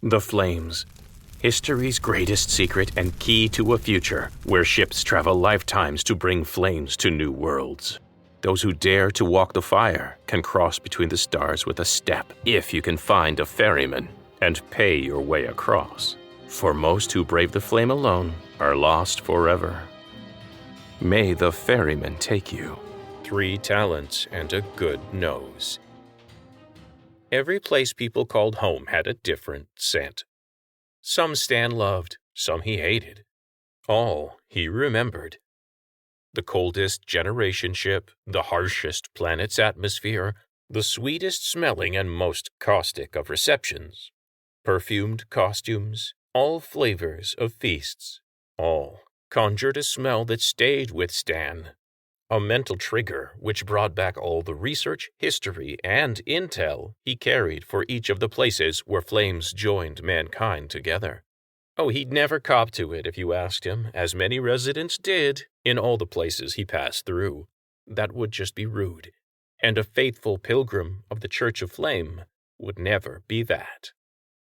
The flames. History's greatest secret and key to a future where ships travel lifetimes to bring flames to new worlds. Those who dare to walk the fire can cross between the stars with a step if you can find a ferryman and pay your way across. For most who brave the flame alone are lost forever. May the ferryman take you. 3 talents and a good nose. Every place people called home had a different scent. Some Stan loved, some he hated. All he remembered. The coldest generation ship, the harshest planet's atmosphere, the sweetest smelling and most caustic of receptions. Perfumed costumes, all flavors of feasts, all conjured a smell that stayed with Stan. A mental trigger which brought back all the research, history, and intel he carried for each of the places where flames joined mankind together. Oh, he'd never cop to it if you asked him, as many residents did in all the places he passed through. That would just be rude, and a faithful pilgrim of the Church of Flame would never be that.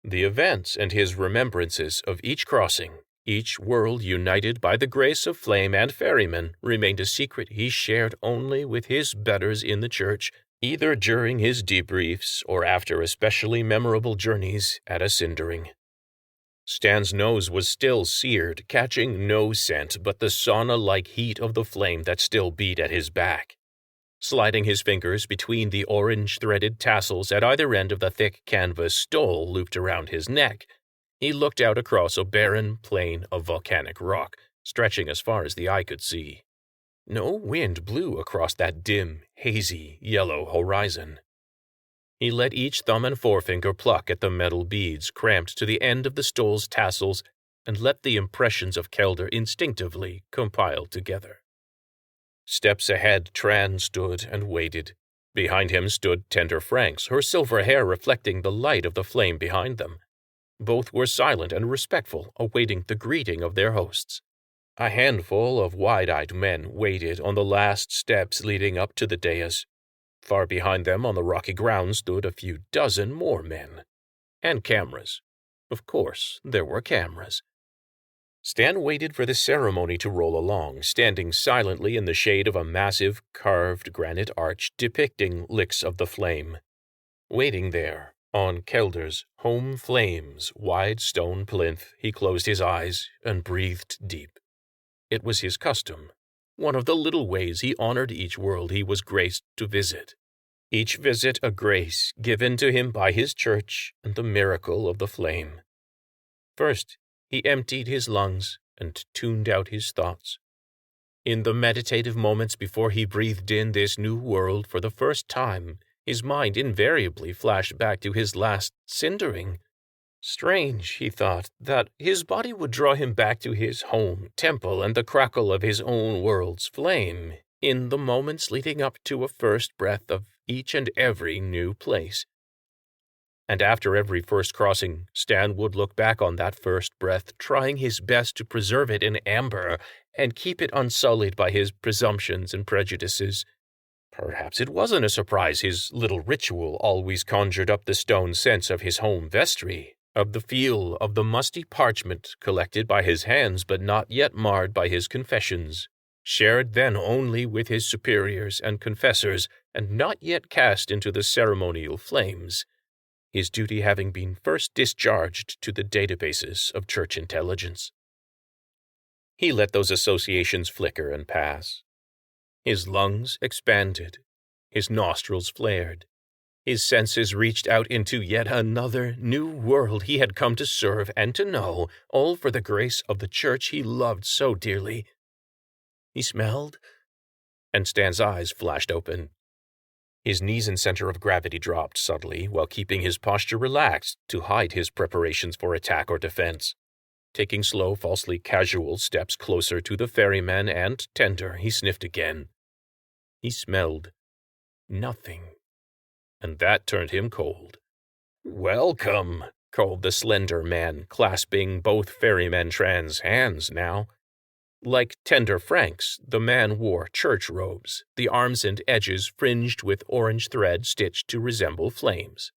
The events and his remembrances of each crossing, each world united by the grace of flame and ferryman, remained a secret he shared only with his betters in the church, either during his debriefs or after especially memorable journeys at a cindering. Stan's nose was still seared, catching no scent but the sauna-like heat of the flame that still beat at his back. Sliding his fingers between the orange-threaded tassels at either end of the thick canvas stole looped around his neck, he looked out across a barren plain of volcanic rock, stretching as far as the eye could see. No wind blew across that dim, hazy, yellow horizon. He let each thumb and forefinger pluck at the metal beads cramped to the end of the stole's tassels and let the impressions of Kelder instinctively compile together. Steps ahead, Tran stood and waited. Behind him stood Tender Franks, her silver hair reflecting the light of the flame behind them. Both were silent and respectful, awaiting the greeting of their hosts. A handful of wide-eyed men waited on the last steps leading up to the dais. Far behind them on the rocky ground stood a few dozen more men. And cameras. Of course, there were cameras. Stan waited for the ceremony to roll along, standing silently in the shade of a massive, carved granite arch depicting licks of the flame. Waiting there, on Kelder's home flame's wide stone plinth, he closed his eyes and breathed deep. It was his custom, one of the little ways he honored each world he was graced to visit. Each visit a grace given to him by his church and the miracle of the flame. First, he emptied his lungs and tuned out his thoughts. In the meditative moments before he breathed in this new world for the first time, his mind invariably flashed back to his last cindering. Strange, he thought, that his body would draw him back to his home temple and the crackle of his own world's flame in the moments leading up to a first breath of each and every new place. And after every first crossing, Stan would look back on that first breath, trying his best to preserve it in amber and keep it unsullied by his presumptions and prejudices. Perhaps it wasn't a surprise his little ritual always conjured up the stone sense of his home vestry, of the feel of the musty parchment collected by his hands but not yet marred by his confessions, shared then only with his superiors and confessors and not yet cast into the ceremonial flames, his duty having been first discharged to the databases of church intelligence. He let those associations flicker and pass. His lungs expanded, his nostrils flared, his senses reached out into yet another new world he had come to serve and to know, all for the grace of the church he loved so dearly. He smelled, and Stan's eyes flashed open. His knees and center of gravity dropped subtly while keeping his posture relaxed to hide his preparations for attack or defense. Taking slow, falsely casual steps closer to the ferryman and Tender, he sniffed again. He smelled nothing, and that turned him cold. "Welcome," called the slender man, clasping both ferryman Tran's hands now. Like Tender Franks, the man wore church robes, the arms and edges fringed with orange thread stitched to resemble flames.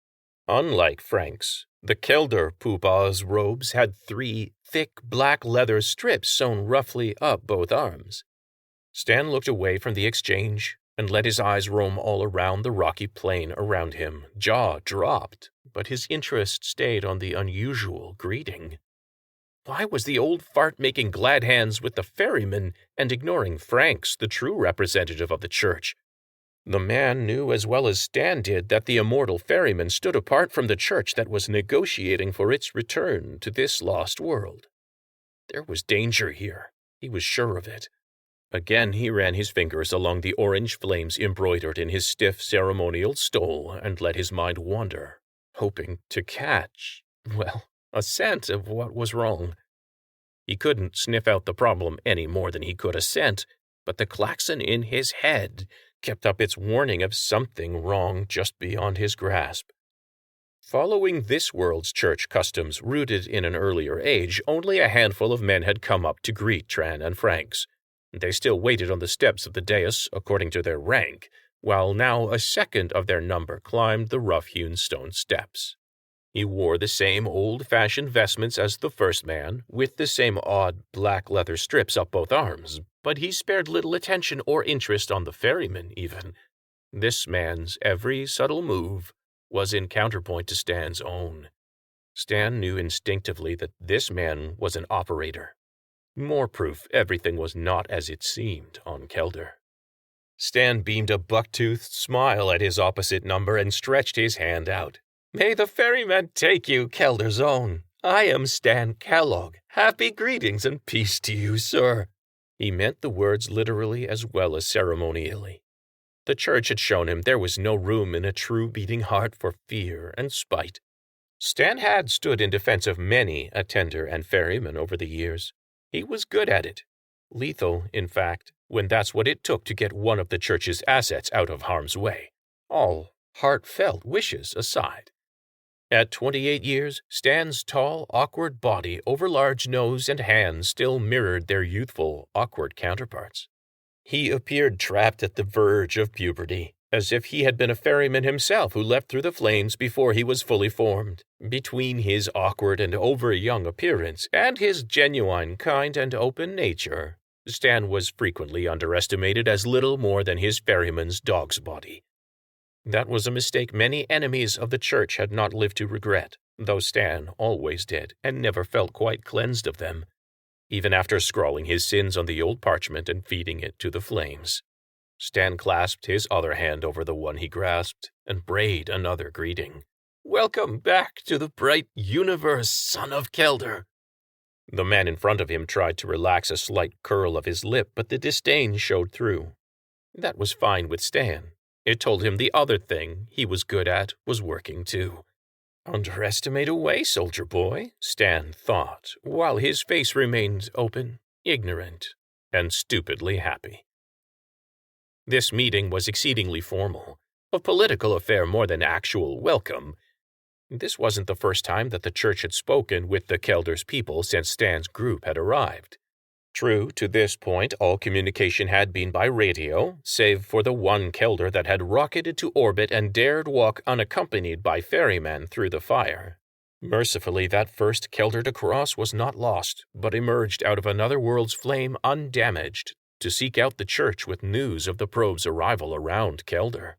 Unlike Frank's, the Kelder Poobah's robes had 3 thick black leather strips sewn roughly up both arms. Stan looked away from the exchange and let his eyes roam all around the rocky plain around him. Jaw dropped, but his interest stayed on the unusual greeting. Why was the old fart making glad hands with the ferryman and ignoring Frank's, the true representative of the church? The man knew as well as Stan did that the immortal ferryman stood apart from the church that was negotiating for its return to this lost world. There was danger here. He was sure of it. Again he ran his fingers along the orange flames embroidered in his stiff ceremonial stole and let his mind wander, hoping to catch, a scent of what was wrong. He couldn't sniff out the problem any more than he could a scent, but the klaxon in his head kept up its warning of something wrong just beyond his grasp. Following this world's church customs rooted in an earlier age, only a handful of men had come up to greet Tran and Franks. They still waited on the steps of the dais according to their rank, while now a second of their number climbed the rough-hewn stone steps. He wore the same old-fashioned vestments as the first man, with the same odd black leather strips up both arms, but he spared little attention or interest on the ferryman, even. This man's every subtle move was in counterpoint to Stan's own. Stan knew instinctively that this man was an operator. More proof everything was not as it seemed on Kelder. Stan beamed a buck-toothed smile at his opposite number and stretched his hand out. "May the ferryman take you, Kelder's own. I am Stan Kellogg. Happy greetings and peace to you, sir." He meant the words literally as well as ceremonially. The church had shown him there was no room in a true beating heart for fear and spite. Stan had stood in defense of many a tender and ferryman over the years. He was good at it. Lethal, in fact, when that's what it took to get one of the church's assets out of harm's way. All heartfelt wishes aside. At 28 years, Stan's tall, awkward body over large nose and hands still mirrored their youthful, awkward counterparts. He appeared trapped at the verge of puberty, as if he had been a ferryman himself who leapt through the flames before he was fully formed. Between his awkward and over-young appearance and his genuine, kind, and open nature, Stan was frequently underestimated as little more than his ferryman's dog's body. That was a mistake many enemies of the church had not lived to regret, though Stan always did and never felt quite cleansed of them, even after scrawling his sins on the old parchment and feeding it to the flames. Stan clasped his other hand over the one he grasped and brayed another greeting. "Welcome back to the bright universe, son of Kelder." The man in front of him tried to relax a slight curl of his lip, but the disdain showed through. That was fine with Stan. It told him the other thing he was good at was working too. "Underestimate away, soldier boy," Stan thought, while his face remained open, ignorant, and stupidly happy. This meeting was exceedingly formal, a political affair more than actual welcome. This wasn't the first time that the church had spoken with the Kelder's people since Stan's group had arrived. True, to this point, all communication had been by radio, save for the one Kelder that had rocketed to orbit and dared walk unaccompanied by ferrymen through the fire. Mercifully, that first Kelder to cross was not lost, but emerged out of another world's flame undamaged to seek out the church with news of the probe's arrival around Kelder.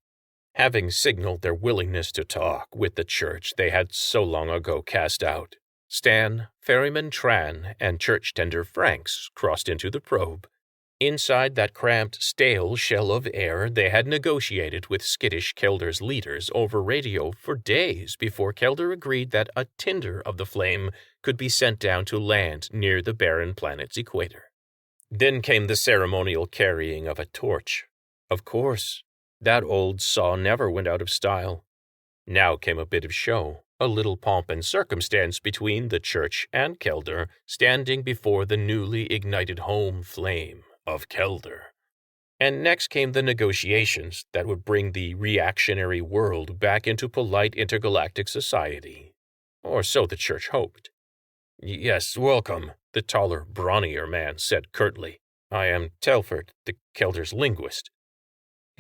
Having signaled their willingness to talk with the church they had so long ago cast out, Stan, ferryman Tran, and church tender Franks crossed into the probe. Inside that cramped, stale shell of air, they had negotiated with skittish Kelder's leaders over radio for days before Kelder agreed that a tinder of the flame could be sent down to land near the barren planet's equator. Then came the ceremonial carrying of a torch. Of course, that old saw never went out of style. Now came a bit of show, a little pomp and circumstance between the church and Kelder, standing before the newly ignited home flame of Kelder. And next came the negotiations that would bring the reactionary world back into polite intergalactic society. Or so the church hoped. "Yes, welcome," the taller, brawnier man said curtly. "I am Telford, the Kelder's linguist."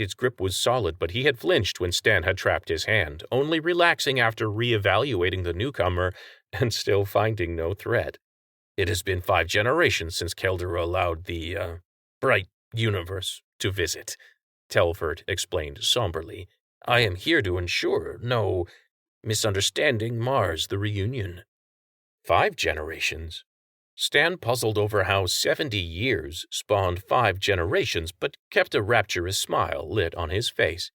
His grip was solid, but he had flinched when Stan had trapped his hand, only relaxing after re-evaluating the newcomer and still finding no threat. It has been 5 generations since Kelder allowed the, bright universe to visit, Telford explained somberly. I am here to ensure no misunderstanding mars the reunion. 5 generations? Stan puzzled over how 70 years spawned 5 generations, but kept a rapturous smile lit on his face.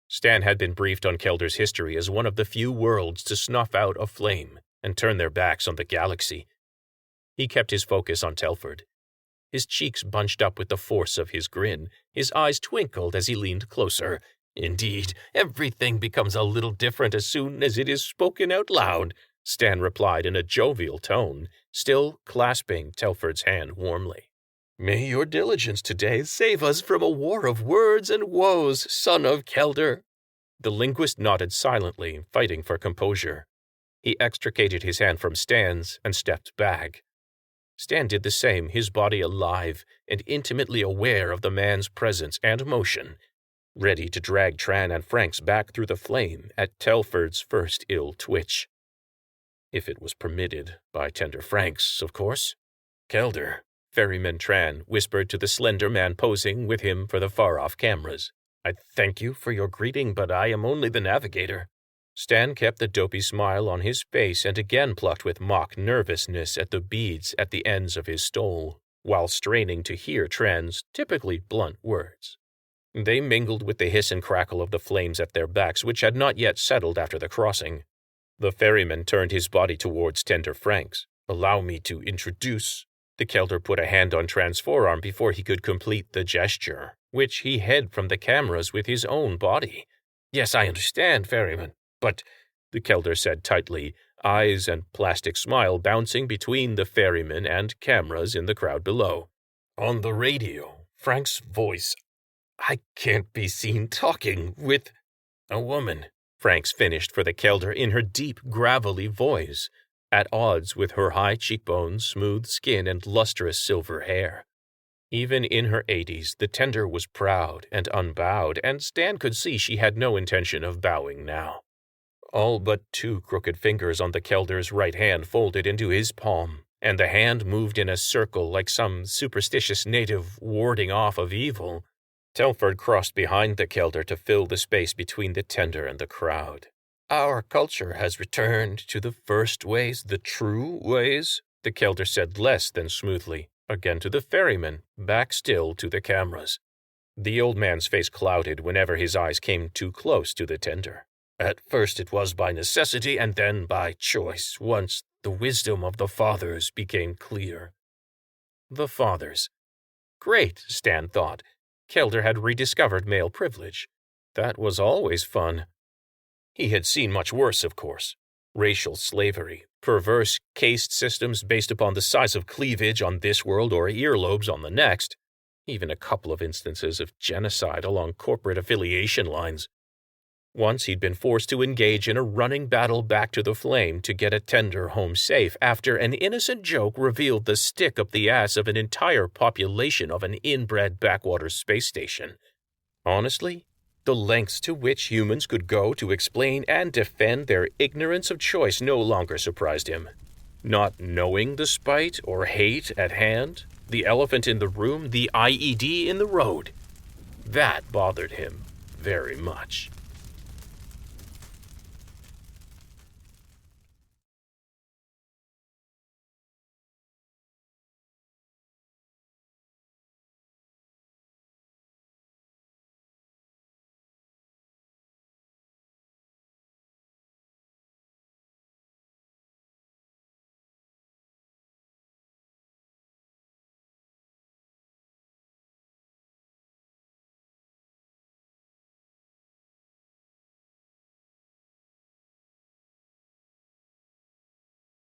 Stan had been briefed on Kelder's history as one of the few worlds to snuff out a flame and turn their backs on the galaxy. He kept his focus on Telford. His cheeks bunched up with the force of his grin. His eyes twinkled as he leaned closer. Indeed, everything becomes a little different as soon as it is spoken out loud, Stan replied in a jovial tone, still clasping Telford's hand warmly. May your diligence today save us from a war of words and woes, son of Kelder. The linguist nodded silently, fighting for composure. He extricated his hand from Stan's and stepped back. Stan did the same, his body alive and intimately aware of the man's presence and motion, ready to drag Tran and Franks back through the flame at Telford's first ill twitch. If it was permitted by tender Franks, of course. Kelder, Ferryman Tran whispered to the slender man posing with him for the far-off cameras. I thank you for your greeting, but I am only the navigator. Stan kept the dopey smile on his face and again plucked with mock nervousness at the beads at the ends of his stole, while straining to hear Tran's typically blunt words. They mingled with the hiss and crackle of the flames at their backs, which had not yet settled after the crossing. The ferryman turned his body towards tender Franks. Allow me to introduce. The Kelder put a hand on Tran's forearm before he could complete the gesture, which he hid from the cameras with his own body. Yes, I understand, ferryman. But, the Kelder said tightly, eyes and plastic smile bouncing between the ferryman and cameras in the crowd below. On the radio, Frank's voice. I can't be seen talking with a woman, Franks finished for the Kelder in her deep, gravelly voice, at odds with her high cheekbones, smooth skin, and lustrous silver hair. Even in her 80s, the tender was proud and unbowed, and Stan could see she had no intention of bowing now. All but 2 crooked fingers on the Kelder's right hand folded into his palm, and the hand moved in a circle like some superstitious native warding off of evil. Telford crossed behind the Kelder to fill the space between the tender and the crowd. Our culture has returned to the first ways, the true ways, the Kelder said less than smoothly, again to the ferryman, back still to the cameras. The old man's face clouded whenever his eyes came too close to the tender. At first it was by necessity and then by choice, once the wisdom of the fathers became clear. The fathers. Great, Stan thought. Kelder had rediscovered male privilege. That was always fun. He had seen much worse, of course. Racial slavery, perverse caste systems based upon the size of cleavage on this world or earlobes on the next, even a couple of instances of genocide along corporate affiliation lines. Once he'd been forced to engage in a running battle back to the flame to get a tender home safe after an innocent joke revealed the stick up the ass of an entire population of an inbred backwater space station. Honestly, the lengths to which humans could go to explain and defend their ignorance of choice no longer surprised him. Not knowing the spite or hate at hand, the elephant in the room, the IED in the road, that bothered him very much.